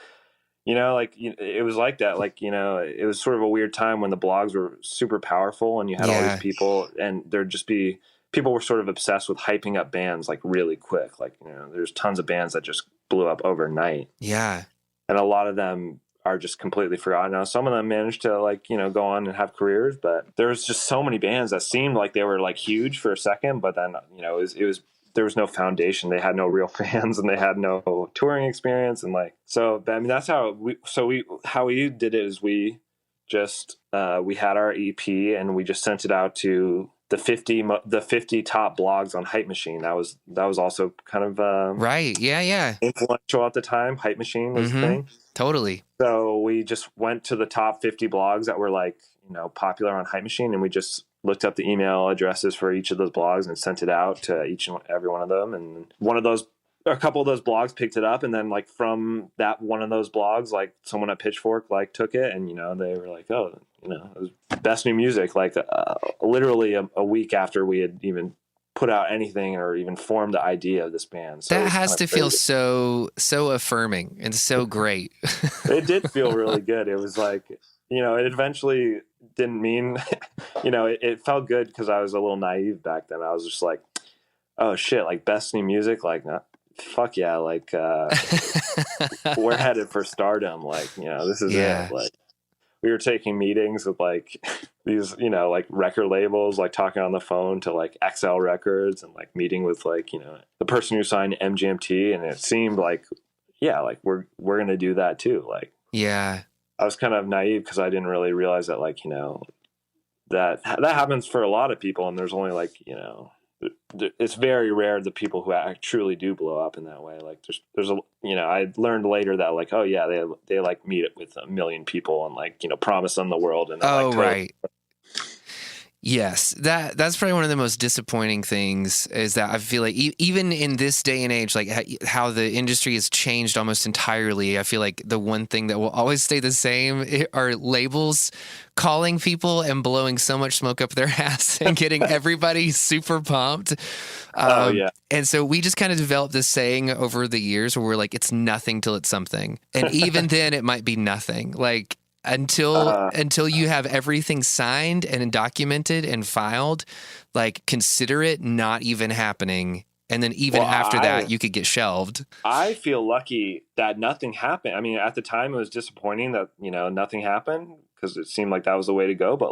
it was like that. Like, it was sort of a weird time when the blogs were super powerful and you had all these people, and there'd just be, people were sort of obsessed with hyping up bands like really quick. Like, there's tons of bands that just blew up overnight. Yeah. And a lot of them are just completely forgotten now. Some of them managed to go on and have careers, but there was just so many bands that seemed like they were like huge for a second, but then, there was no foundation. They had no real fans and they had no touring experience. And so, I mean, that's how we did it is we just, we had our EP and we just sent it out to the 50 top blogs on Hype Machine. That was also kind of, right. Yeah. influential at the time. Hype Machine was the thing. Totally. So we just went to the top 50 blogs that were popular on Hype Machine, and we just looked up the email addresses for each of those blogs and sent it out to each and every one of them. And a couple of those blogs picked it up. And then from that one of those blogs, someone at Pitchfork, took it and, they were like, oh, it was Best New Music, literally a week after we had even put out anything or even formed the idea of this band. So that has to feel so affirming and so great. It did feel really good. It was it eventually didn't mean, it felt good because I was a little naive back then. I was just like, oh shit, Best New Music, fuck yeah, we're headed for stardom. This is it. We were taking meetings with these, record labels, talking on the phone to XL Records and meeting with the person who signed MGMT. And it seemed we're going to do that too. Yeah. I was kind of naive because I didn't really realize that that happens for a lot of people. And there's only it's very rare the people who truly do blow up in that way. There's I learned later that oh yeah, they meet it with 1 million people and promise them the world. And right. Yes, that's probably one of the most disappointing things is that I feel like even in this day and age, how the industry has changed almost entirely, I feel like the one thing that will always stay the same are labels calling people and blowing so much smoke up their ass and getting everybody super pumped. Yeah. And so we just kind of developed this saying over the years where we're like, it's nothing till it's something. And even then it might be nothing. Until you have everything signed and documented and filed, consider it not even happening. And then even after that, you could get shelved. I feel lucky that nothing happened. I mean, at the time it was disappointing that, nothing happened because it seemed like that was the way to go. But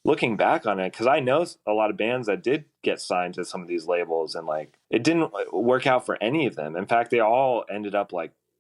looking back on it, because I know a lot of bands that did get signed to some of these labels and it didn't work out for any of them. In fact, they all ended up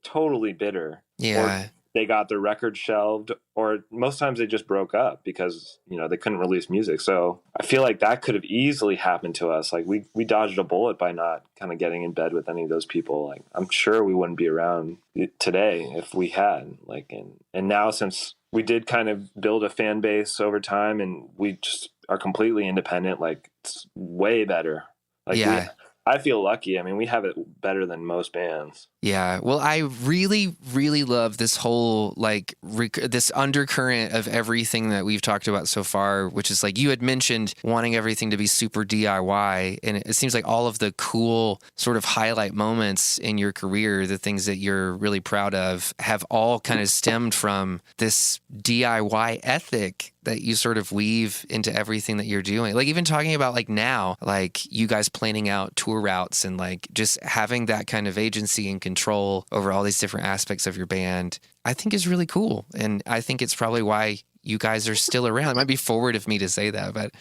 totally bitter. Yeah. they got their record shelved, or most times they just broke up because, they couldn't release music. So I feel like that could have easily happened to us. Like we dodged a bullet by not kind of getting in bed with any of those people. Like I'm sure we wouldn't be around today if we had, like, and now since we did kind of build a fan base over time and we just are completely independent, like it's way better. Like yeah. I feel lucky. I mean, we have it better than most bands. Yeah. Well, I really, really love this whole, like, this undercurrent of everything that we've talked about so far, which is like you had mentioned wanting everything to be super DIY. And it seems like all of the cool sort of highlight moments in your career, the things that you're really proud of, have all kind of stemmed from this DIY ethic that you sort of weave into everything that you're doing. Like even talking about like now, like you guys planning out tour routes and like just having that kind of agency and control over all these different aspects of your band, I think is really cool. And I think it's probably why you guys are still around. It might be forward of me to say that, but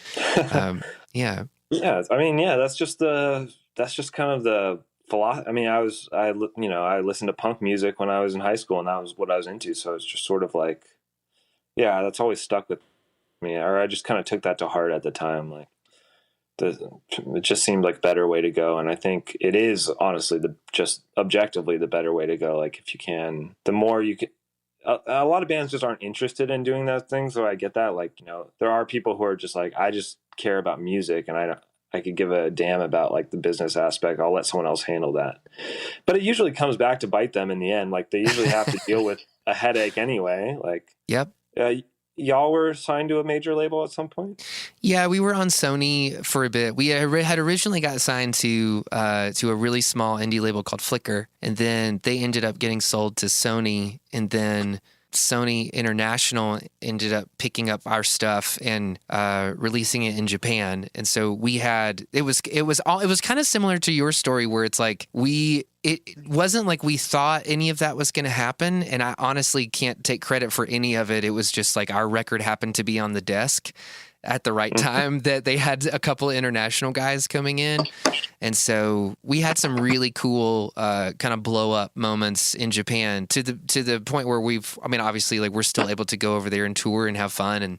yeah. Yeah. I mean, yeah, that's just kind of the philosophy. I mean, I listened to punk music when I was in high school and that was what I was into. So it's just sort of like, yeah, that's always stuck with me, or I just kind of took that to heart at the time. Like it just seemed like a better way to go. And I think it is honestly just objectively the better way to go. Like if you can, the more you can, a lot of bands just aren't interested in doing that thing. So I get that. Like, there are people who are just like, I just care about music and I could give a damn about like the business aspect. I'll let someone else handle that. But it usually comes back to bite them in the end. Like they usually have to deal with a headache anyway. Like, yep. Y'all were signed to a major label at some point? Yeah, we were on Sony for a bit. We had originally got signed to a really small indie label called Flickr, and then they ended up getting sold to Sony, and then Sony International ended up picking up our stuff and releasing it in Japan. And so we had it was kind of similar to your story where it's like it wasn't like we thought any of that was going to happen, and I honestly can't take credit for any of it. It was just like our record happened to be on the desk at the right time that they had a couple of international guys coming in. And so we had some really cool kind of blow up moments in Japan to the point where obviously like we're still able to go over there and tour and have fun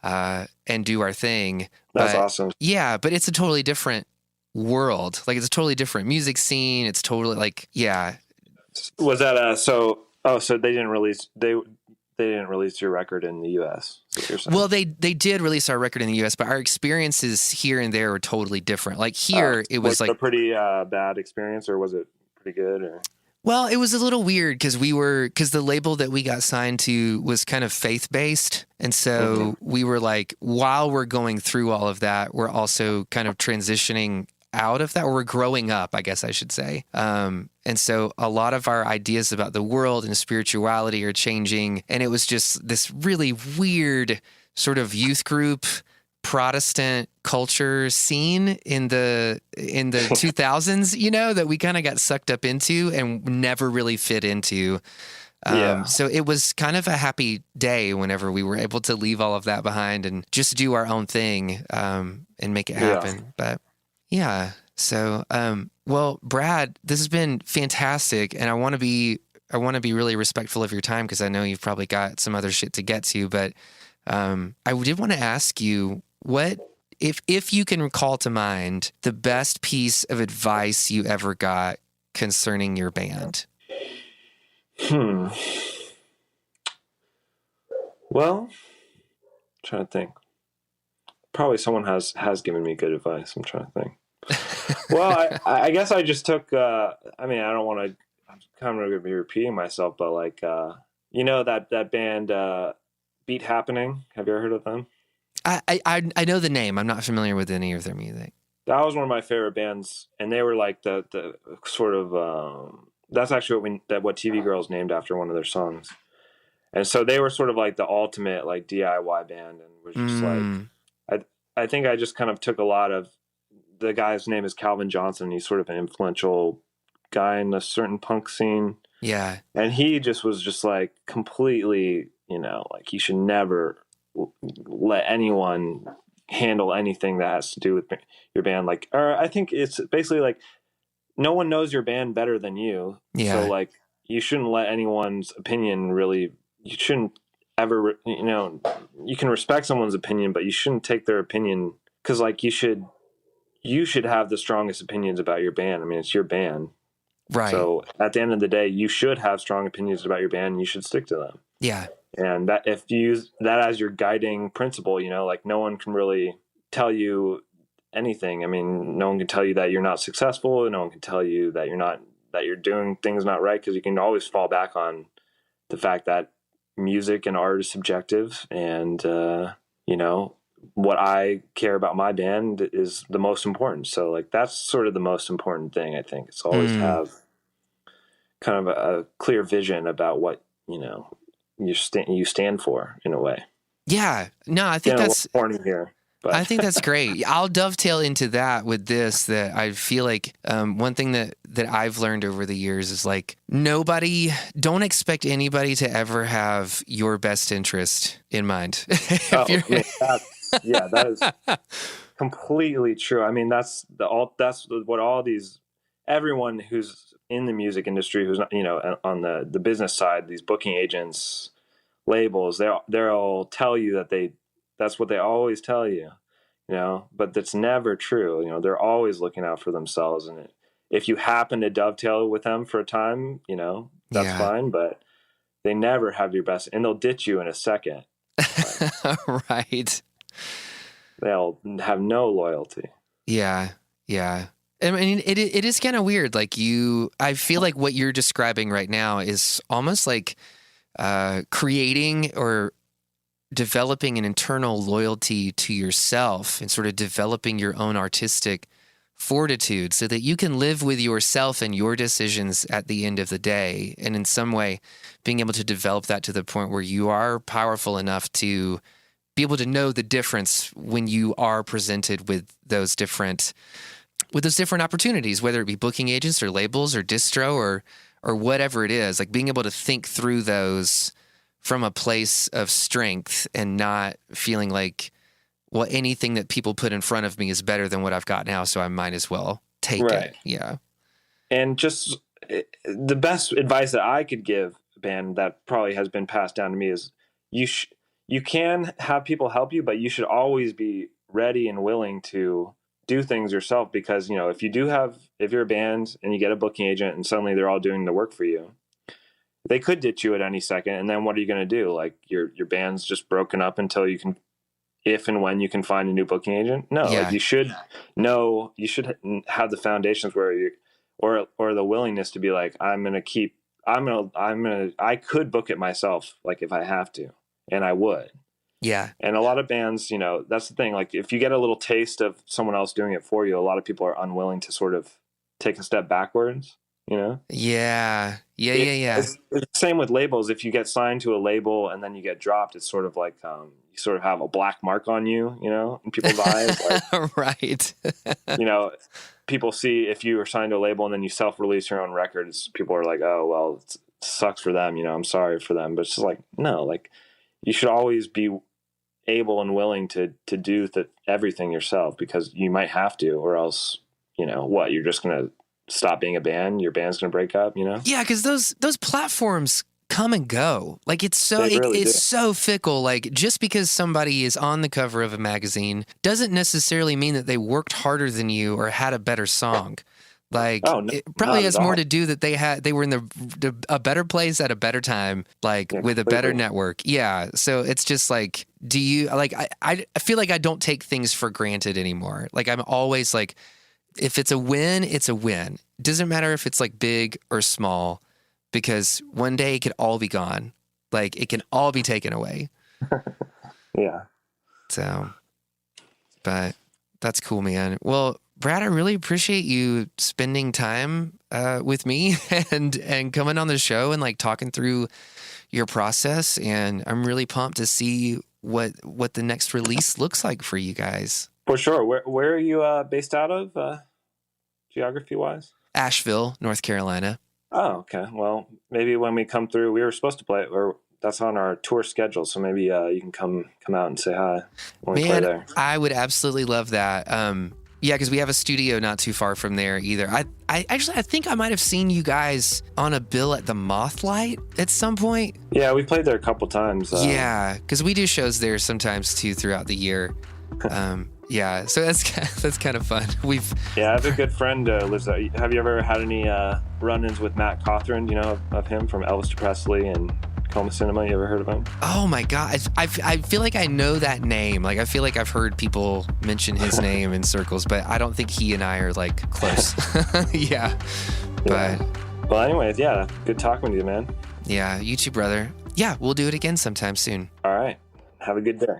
and do our thing. That's awesome. Yeah, but it's a totally different world. Like it's a totally different music scene. It's totally like, yeah. Was that so they didn't release your record in the U.S. Well, they did release our record in the U.S., but our experiences here and there were totally different. Like here, it was like a pretty bad experience, or was it pretty good? Or well, it was a little weird because the label that we got signed to was kind of faith based, and so we were like, while we're going through all of that, we're also kind of transitioning out of that, or we're growing up, I guess I should say. And so a lot of our ideas about the world and spirituality are changing. And it was just this really weird sort of youth group Protestant culture scene in the 2000s, that we kind of got sucked up into and never really fit into. So it was kind of a happy day whenever we were able to leave all of that behind and just do our own thing and make it happen. Yeah. But yeah. So, well, Brad, this has been fantastic, and I want to be really respectful of your time because I know you've probably got some other shit to get to. But I did want to ask you, what if you can recall to mind the best piece of advice you ever got concerning your band? Well, I'm trying to think. Probably someone has given me good advice. I'm trying to think. Well, I guess I just took, I don't want to, I'm kind of going to be repeating myself, but like, that band, Beat Happening. Have you ever heard of them? I know the name. I'm not familiar with any of their music. That was one of my favorite bands. And they were like the sort of, that's actually what TV Girls named after one of their songs. And so they were sort of like the ultimate like DIY band, and was just like, I think I just kind of took a lot of, the guy's name is Calvin Johnson. He's sort of an influential guy in a certain punk scene. Yeah. And he just was just like completely, like you should never let anyone handle anything that has to do with your band. Like, or I think it's basically like no one knows your band better than you. Yeah. So like you shouldn't let anyone's opinion really, you shouldn't ever, you can respect someone's opinion, but you shouldn't take their opinion, because like you should have the strongest opinions about your band. I mean, it's your band. Right. So at the end of the day, you should have strong opinions about your band and you should stick to them. Yeah. And that if you use that as your guiding principle, like no one can really tell you anything. I mean, no one can tell you that you're not successful. No one can tell you that you're doing things not right, because you can always fall back on the fact that music and art is subjective. And, what I care about my band is the most important. So like, that's sort of the most important thing. I think it's always have kind of a clear vision about what, you stand for in a way. Yeah. No, I think that's corny here. But. I think that's great. I'll dovetail into that with this, that I feel like one thing that I've learned over the years is like, don't expect anybody to ever have your best interest in mind. That is completely true. I mean, that's what everyone who's in the music industry, who's not, on the business side, these booking agents, labels, they'll tell you that's what they always tell you, but that's never true. They're always looking out for themselves. And if you happen to dovetail with them for a time, that's fine, but they never have your best, and they'll ditch you in a second. Right. They'll have no loyalty. Yeah. Yeah. I mean, it is kind of weird. Like I feel like what you're describing right now is almost like creating or developing an internal loyalty to yourself and sort of developing your own artistic fortitude so that you can live with yourself and your decisions at the end of the day. And in some way, being able to develop that to the point where you are powerful enough to be able to know the difference when you are presented with those different opportunities, whether it be booking agents or labels or distro or whatever it is, like being able to think through those from a place of strength and not feeling like, well, anything that people put in front of me is better than what I've got now, so I might as well take it. Yeah. And just the best advice that I could give a band that probably has been passed down to me is you can have people help you, but you should always be ready and willing to do things yourself, because if you're a band and you get a booking agent and suddenly they're all doing the work for you, they could ditch you at any second, and then what are you going to do? Like your band's just broken up until you can, if and when you can find a new booking agent? No, like you should have the foundations where or the willingness to be like, I could book it myself, like if I have to, and I would. Yeah. And a lot of bands, that's the thing. Like if you get a little taste of someone else doing it for you, a lot of people are unwilling to sort of take a step backwards, Yeah. It's the same with labels. If you get signed to a label and then you get dropped, it's sort of like, you sort of have a black mark on you, in people's eyes. Like, right. People see if you are signed to a label and then you self-release your own records, people are like, oh, well, it sucks for them. I'm sorry for them. But it's just like, no, like you should always be able and willing to do everything yourself, because you might have to, or else, you're just going to stop being a band. Your band's going to break up, Yeah, because those platforms come and go. Like it's so so fickle. Like just because somebody is on the cover of a magazine doesn't necessarily mean that they worked harder than you or had a better song. Like it probably has more to do that they were in a better place at a better time, like with a better network. Yeah. So it's just like, do you like? I feel like I don't take things for granted anymore. Like I'm always like, if it's a win, it's a win. Doesn't matter if it's like big or small, because one day it could all be gone. Like it can all be taken away. Yeah. So, but that's cool, man. Well, Brad, I really appreciate you spending time with me and coming on the show and like talking through your process. And I'm really pumped to see what the next release looks like for you guys. For sure. Where are you based out of, geography wise? Asheville, North Carolina. Oh, okay. Well, maybe when we come through, we were supposed to play, or that's on our tour schedule. So maybe you can come out and say hi when we play there. I would absolutely love that. Yeah, because we have a studio not too far from there either. I think I might have seen you guys on a bill at the Mothlight at some point. Yeah, we played there a couple times. Yeah, because we do shows there sometimes too throughout the year. Yeah, so that's kind of fun. I have a good friend lives there. Have you ever had any run-ins with Matt Cawthron? You know of him from Elvis to Presley and Coma Cinema? You ever heard of him? Oh my God, I feel like I know that name. Like I feel like I've heard people mention his name in circles, but I don't think he and I are like close. Yeah, but well, anyways, yeah, good talking with you, man. Yeah, you too, brother. Yeah, we'll do it again sometime soon. All right, have a good day.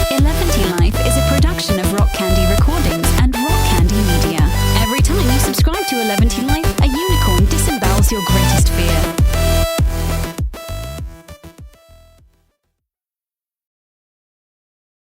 11T Life is a production of Rock Candy Recordings and Rock Candy Media. Every time you subscribe to 11T Life, a unicorn disembowels your greatest fear.